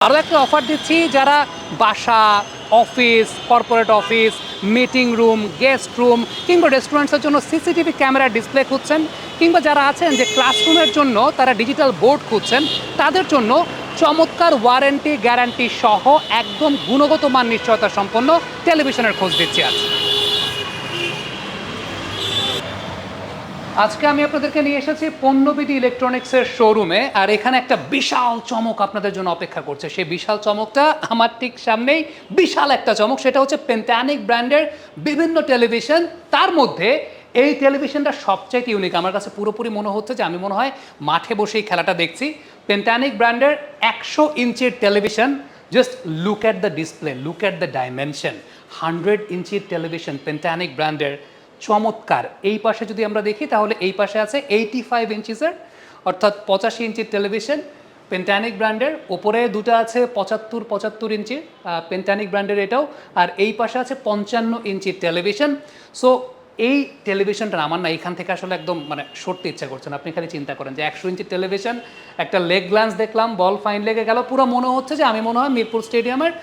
আরও একটা অফার দিচ্ছি যারা বাসা, office, corporate office, meeting room, guest room কিংবা রেস্টুরেন্টসের জন্য সিসিটিভি ক্যামেরা ডিসপ্লে খুঁজছেন, কিংবা যারা আছেন যে ক্লাসরুমের জন্য তারা ডিজিটাল বোর্ড খুঁজছেন, তাদের জন্য চমৎকার ওয়ারেন্টি গ্যারান্টি সহ একদম গুণগত মান নিশ্চয়তা সম্পন্ন টেলিভিশনের খোঁজ দিচ্ছি আজ। আজকে আমি আপনাদেরকে নিয়ে এসেছি পণ্যবিধি ইলেকট্রনিক্সের শোরুমে, আর এখানে একটা বিশাল চমক আপনাদের জন্য অপেক্ষা করছে। সেই বিশাল চমকটা আমার ঠিক সামনেই। বিশাল একটা চমক, সেটা হচ্ছে পেন্টানিক ব্র্যান্ডের বিভিন্ন টেলিভিশন। তার মধ্যে এই টেলিভিশনটা সবচাইতে ইউনিক। আমার কাছে পুরোপুরি মনে হচ্ছে যে আমি মনে হয় মাঠে বসেই খেলাটা দেখছি। পেন্টানিক ব্র্যান্ডের 100 ইঞ্চির television. Just look at the display, look at the dimension. 100 ইঞ্চির টেলিভিশন পেন্টানিক ব্র্যান্ডের, চমৎকার। এই পাশে যদি আমরা দেখি তাহলে এই পাশে আছে 85 ইঞ্চিসের, অর্থাৎ 85 ইঞ্চির টেলিভিশন পেন্টানিক ব্র্যান্ডের। ওপরে দুটো আছে 75 ইঞ্চির পেন্টানিক ব্র্যান্ডের এটাও, আর এই পাশে আছে 55 ইঞ্চির টেলিভিশন। সো এই টেলিভিশনটা আমার না এখান থেকে আসলে একদম মানে সরতে ইচ্ছা করছে না। আপনি খালি চিন্তা করেন যে 100 ইঞ্চির টেলিভিশন, একটা লেগ গ্ল্যান্স দেখলাম, বল ফাইন লেগে গেল, পুরো মনে হচ্ছে যে আমি মনে হয় মিরপুর স্টেডিয়ামের